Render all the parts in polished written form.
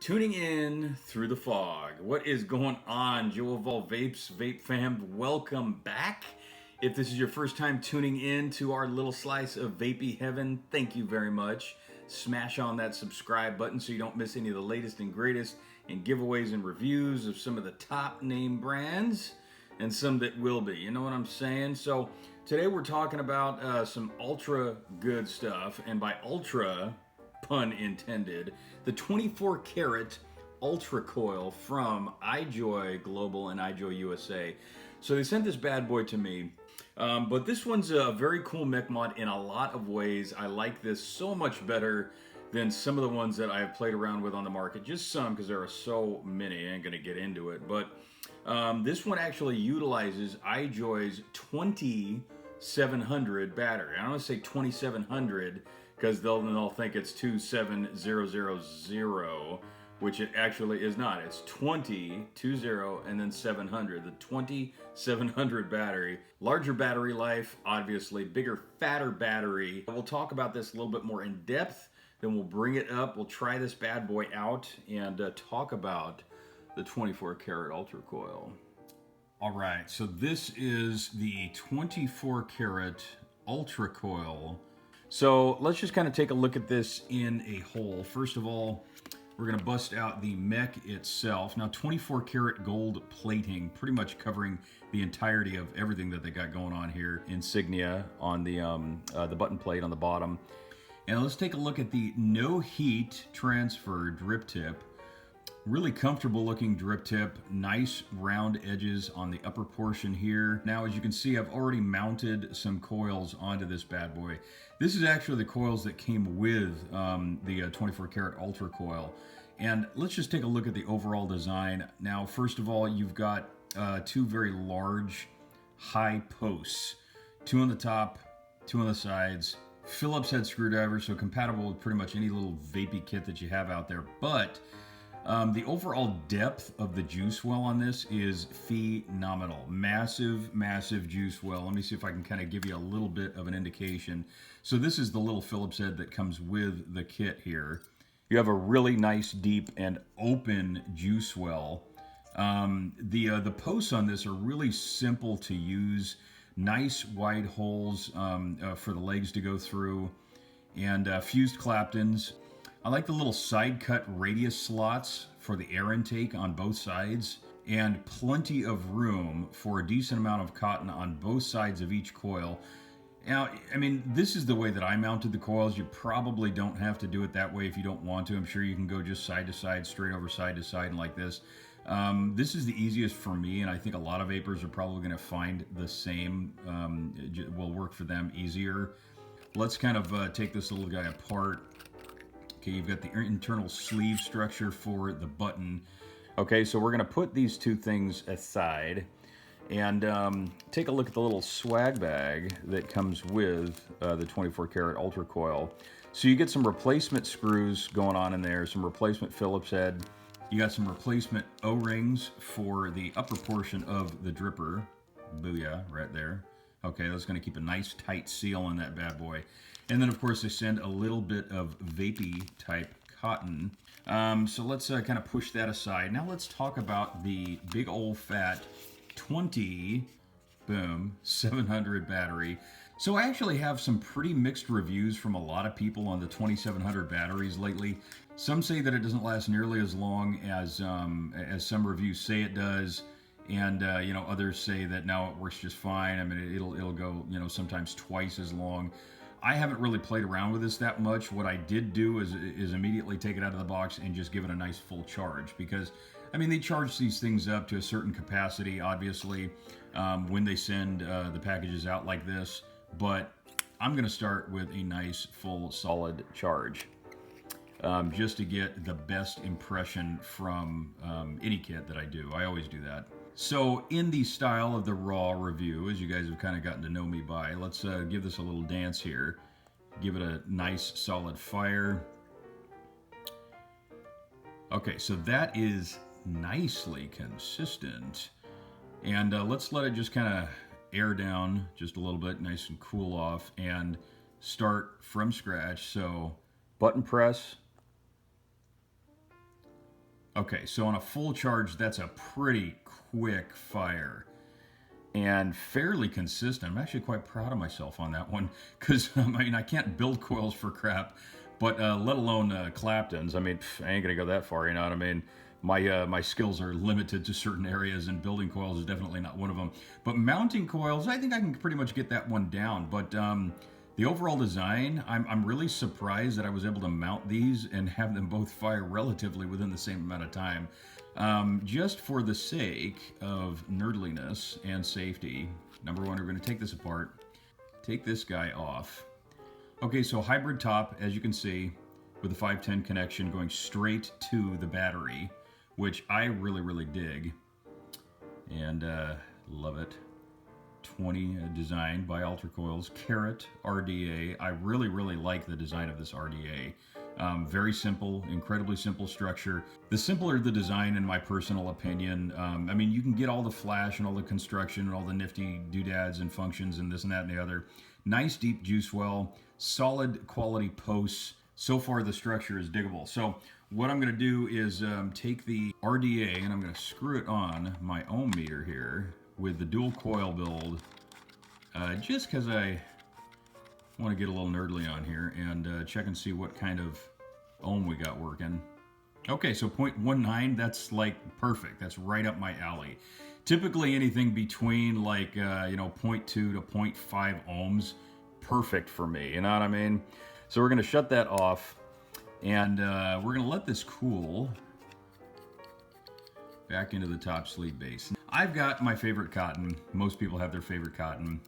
Tuning in through the fog. What is going on, Joe of All Vapes, Vape fam? Welcome back. If this is your first time tuning in to our little slice of vapey heaven, thank you very much. Smash on that subscribe button so you don't miss any of the latest and greatest and giveaways and reviews of some of the top name brands and some that will be. You know what I'm saying? So today we're talking about some ultra good stuff, and by ultra, pun intended, the 24 karat Ultra Coil from iJoy Global and iJoy USA. So they sent this bad boy to me, but this one's a very cool mech mod in a lot of ways. I like this so much better than some of the ones that I've played around with on the market. Just some, because there are so many. I ain't gonna get into it, but this one actually utilizes iJoy's 2700 battery. I don't want to say 2700 because they'll think it's 27000, which it actually is not. It's 20 and then 700. The 2700 battery, larger battery life, obviously bigger, fatter battery. We'll talk about this a little bit more in depth. Then we'll bring it up. We'll try this bad boy out and talk about the 24 karat Ultra Coil. All right, so this is the 24 karat Ultra Coil. So let's just kind of take a look at this in a whole. First of all, we're going to bust out the Mech itself. Now, 24 karat gold plating, pretty much covering the entirety of everything that they got going on here. Insignia on the button plate on the bottom. And let's take a look at the no heat transfer drip tip. Really comfortable looking drip tip, nice round edges on the upper portion here. Now, as you can see, I've already mounted some coils onto this bad boy. This is actually the coils that came with the 24 karat Ultra Coil. And let's just take a look at the overall design. Now, first of all, you've got two very large high posts, two on the top, two on the sides, Phillips head screwdriver, so compatible with pretty much any little vapey kit that you have out there. But the overall depth of the juice well on this is phenomenal. Massive, massive juice well. Let me see if I can kind of give you a little bit of an indication. So this is the little Phillips head that comes with the kit here. You have a really nice, deep, and open juice well. The posts on this are really simple to use. Nice wide holes for the legs to go through, and fused Claptons. I like the little side cut radius slots for the air intake on both sides, and plenty of room for a decent amount of cotton on both sides of each coil. Now, I mean, this is the way that I mounted the coils. You probably don't have to do it that way if you don't want to. I'm sure you can go just side to side, straight over side to side, and like this. This is the easiest for me, and I think a lot of vapors are probably going to find the same, will work for them easier. Let's kind of take this little guy apart. Okay, you've got the internal sleeve structure for the button. Okay, so we're going to put these two things aside and take a look at the little swag bag that comes with the 24 karat Ultra Coil. So you get some replacement screws going on in there, some replacement Phillips head. You got some replacement O-rings for the upper portion of the dripper. Booyah, right there. Okay, that's going to keep a nice tight seal on that bad boy. And then, of course, they send a little bit of vapey type cotton. So let's kind of push that aside. Now let's talk about the big old fat 700 battery. So I actually have some pretty mixed reviews from a lot of people on the 2700 batteries lately. Some say that it doesn't last nearly as long as some reviews say it does. And you know, others say that now it works just fine. I mean, it'll go, you know, sometimes twice as long. I haven't really played around with this that much. What I did do is immediately take it out of the box and just give it a nice full charge, because I mean, they charge these things up to a certain capacity, obviously, when they send the packages out like this. But I'm going to start with a nice full solid charge, just to get the best impression from any kit that I do. I always do that. So in the style of the raw review, as you guys have kind of gotten to know me by, let's give this a little dance here. Give it a nice solid fire. Okay, so that is nicely consistent. And let's let it just kind of air down just a little bit, nice and cool off, and start from scratch. So button press, Okay, so on a full charge, that's a pretty quick fire. And fairly consistent. I'm actually quite proud of myself on that one, because I mean, I can't build coils for crap, but let alone Claptons. I mean, I ain't gonna go that far, you know what I mean? My skills are limited to certain areas, and building coils is definitely not one of them. But mounting coils, I think I can pretty much get that one down. But the overall design, I'm really surprised that I was able to mount these and have them both fire relatively within the same amount of time. Just for the sake of nerdliness and safety, number one, we're going to take this apart, take this guy off. Okay, so hybrid top, as you can see, with a 510 connection going straight to the battery, which I really dig, and love it. 20 designed by Ultracoils, Karat RDA. I really like the design of this RDA. Very simple, incredibly simple structure. The simpler the design, in my personal opinion. I mean, you can get all the flash and all the construction and all the nifty doodads and functions and this and that and the other. Nice deep juice well, solid quality posts. So far the structure is diggable. So what I'm going to do is take the RDA and I'm going to screw it on my ohm meter here with the dual coil build, just because I want to get a little nerdly on here and check and see what kind of ohm we got working. Okay, so 0.19, that's like perfect. That's right up my alley. Typically anything between like, 0.2 to 0.5 ohms, perfect for me, you know what I mean? So we're gonna shut that off, and we're gonna let this cool back into the top sleeve base. I've got my favorite cotton. Most people have their favorite cotton.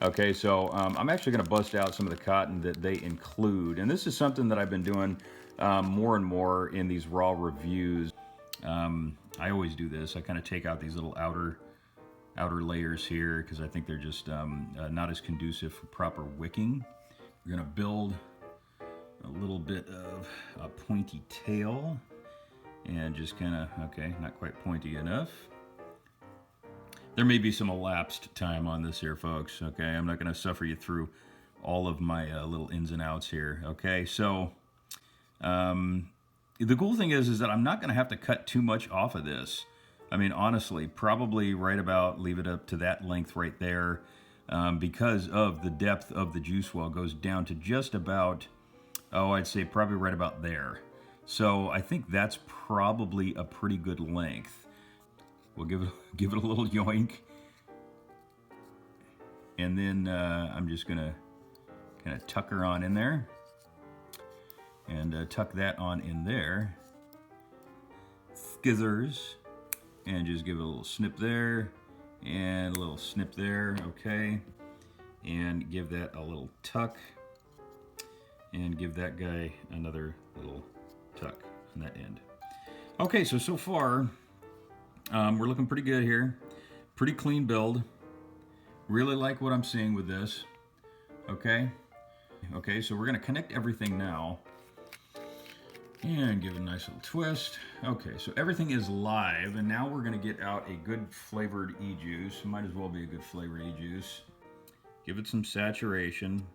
Okay, so I'm actually going to bust out some of the cotton that they include. And this is something that I've been doing more and more in these raw reviews. I always do this. I kind of take out these little outer layers here because I think they're just not as conducive for proper wicking. We're going to build a little bit of a pointy tail. And just kind of, okay, not quite pointy enough. There may be some elapsed time on this here, folks, okay? I'm not going to suffer you through all of my little ins and outs here, okay? So, the cool thing is that I'm not going to have to cut too much off of this. I mean, honestly, probably right about, leave it up to that length right there, because of the depth of the juice well goes down to just about, I'd say probably right about there. So I think that's probably a pretty good length. We'll give it a little yoink. And then I'm just gonna kind of tuck her on in there. And tuck that on in there. Skithers. And just give it a little snip there. And a little snip there, okay. And give that a little tuck. And give that guy another little tuck on that end. Okay, so far we're looking pretty good here. Pretty clean build. Really like what I'm seeing with this. Okay, so we're gonna connect everything now and give it a nice little twist. Okay, so everything is live, and now we're gonna get out a good flavored e-juice. Might as well be a good flavored e-juice. Give it some saturation.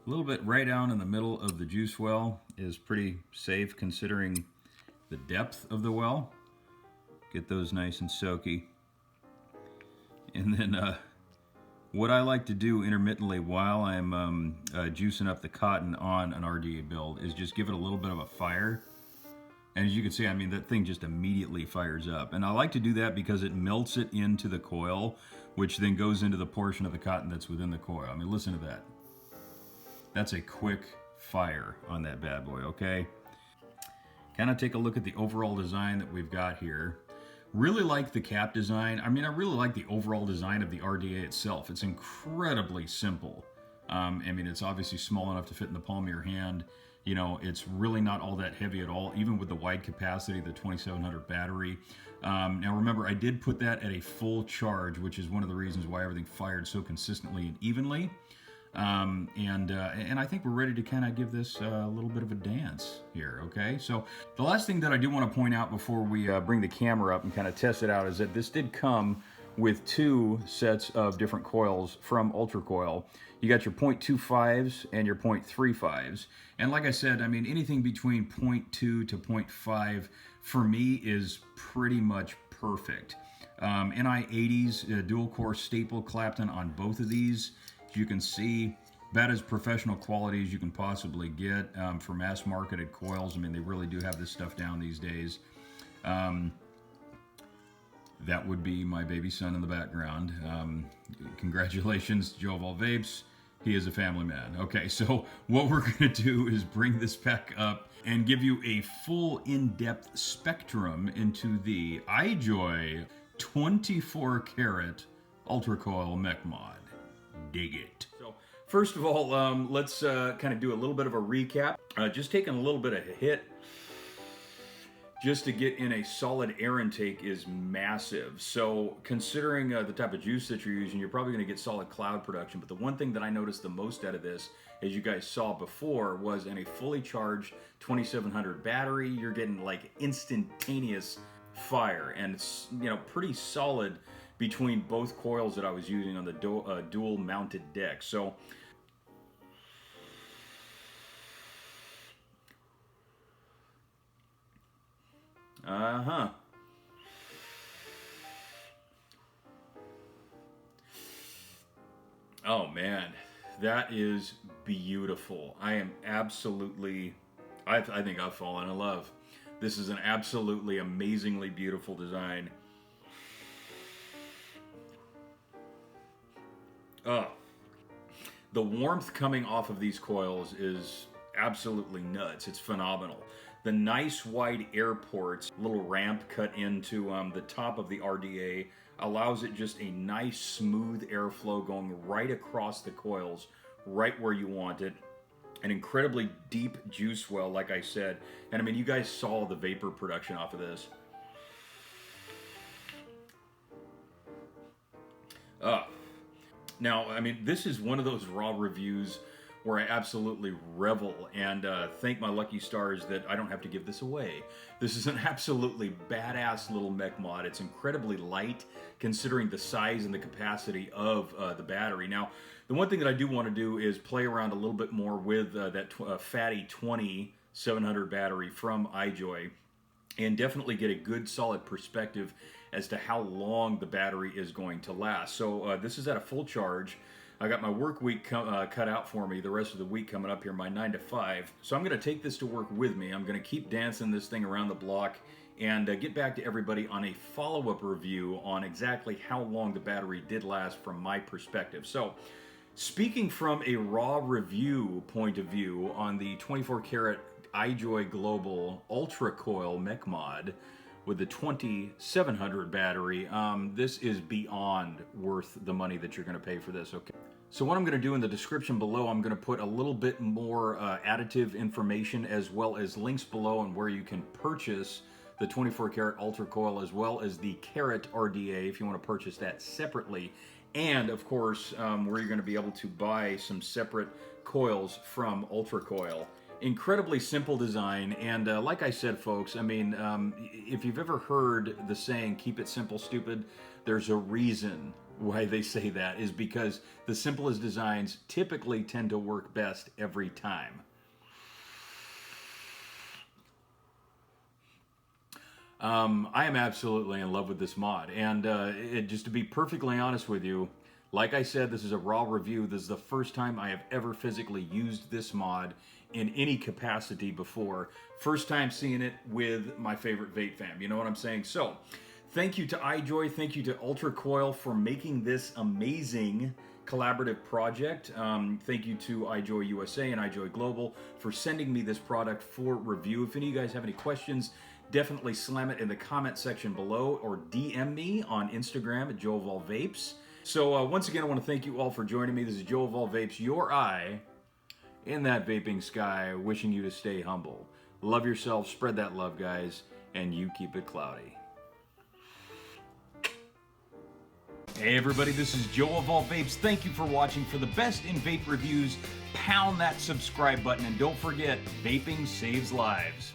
A little bit right down in the middle of the juice well is pretty safe considering the depth of the well. Get those nice and soaky. And then what I like to do intermittently while I'm juicing up the cotton on an RDA build is just give it a little bit of a fire. And as you can see, I mean, that thing just immediately fires up. And I like to do that because it melts it into the coil, which then goes into the portion of the cotton that's within the coil. I mean, listen to that. That's a quick fire on that bad boy, okay? Kind of take a look at the overall design that we've got here. Really like the cap design. I mean, I really like the overall design of the RDA itself. It's incredibly simple. I mean, it's obviously small enough to fit in the palm of your hand. You know, it's really not all that heavy at all, even with the wide capacity, the 2700 battery. Now remember, I did put that at a full charge, which is one of the reasons why everything fired so consistently and evenly. And I think we're ready to kind of give this a little bit of a dance here, okay? So the last thing that I do want to point out before we bring the camera up and kind of test it out is that this did come with 2 sets of different coils from Ultracoil. You got your 0.25s and your 0.35s. And like I said, I mean, anything between 0.2 to 0.5 for me is pretty much perfect. NI80s, dual core staple Clapton on both of these. As you can see, about as professional quality as you can possibly get for mass marketed coils. I mean, they really do have this stuff down these days. That would be my baby son in the background. Congratulations, Joe of All Vapes. He is a family man. Okay, so what we're gonna do is bring this back up and give you a full in-depth spectrum into the iJoy 24 karat Ultracoil Mech mod. Dig it. So first of all, let's kind of do a little bit of a recap. Just taking a little bit of a hit just to get in a solid air intake is massive. So considering the type of juice that you're using, you're probably going to get solid cloud production. But the one thing that I noticed the most out of this, as you guys saw before, was in a fully charged 2700 battery, you're getting like instantaneous fire. And it's, you know, pretty solid between both coils that I was using on the dual mounted deck. So oh man, that is beautiful. I am absolutely, I think I've fallen in love. This is an absolutely amazingly beautiful design. The warmth coming off of these coils is absolutely nuts. It's phenomenal. The nice wide air ports, little ramp cut into the top of the RDA, allows it just a nice smooth airflow going right across the coils, right where you want it. An incredibly deep juice well, like I said. And I mean, you guys saw the vapor production off of this. Now, I mean, this is one of those raw reviews where I absolutely revel and thank my lucky stars that I don't have to give this away. This is an absolutely badass little mech mod. It's incredibly light considering the size and the capacity of the battery. Now, the one thing that I do want to do is play around a little bit more with that fatty 2700 battery from iJoy and definitely get a good solid perspective as to how long the battery is going to last. So this is at a full charge. I got my work week cut out for me, the rest of the week coming up here, my 9 to 5. So I'm going to take this to work with me. I'm going to keep dancing this thing around the block and get back to everybody on a follow-up review on exactly how long the battery did last from my perspective. So speaking from a raw review point of view on the 24 karat iJoy Global Ultracoil Mech mod with the 2700 battery, this is beyond worth the money that you're going to pay for this. Okay. So what I'm going to do in the description below, I'm going to put a little bit more additive information as well as links below on where you can purchase the 24 karat Ultracoil as well as the Karat RDA if you want to purchase that separately. And of course, where you're going to be able to buy some separate coils from Ultracoil. Incredibly simple design, and like I said, folks, I mean, if you've ever heard the saying, keep it simple, stupid, there's a reason why they say that, is because the simplest designs typically tend to work best every time. I am absolutely in love with this mod, and just to be perfectly honest with you, like I said, this is a raw review. This is the first time I have ever physically used this mod in any capacity before. First time seeing it with my favorite vape fam. You know what I'm saying? So, thank you to iJoy, thank you to Ultracoil for making this amazing collaborative project. Thank you to iJoy USA and iJoy Global for sending me this product for review. If any of you guys have any questions, definitely slam it in the comment section below or DM me on Instagram at Joe of All Vapes. So once again, I want to thank you all for joining me. This is Joe of All Vapes, your eye in that vaping sky, wishing you to stay humble. Love yourself, spread that love, guys, and you keep it cloudy. Hey everybody, this is Joe of All Vapes. Thank you for watching. For the best in vape reviews, pound that subscribe button, and don't forget, vaping saves lives.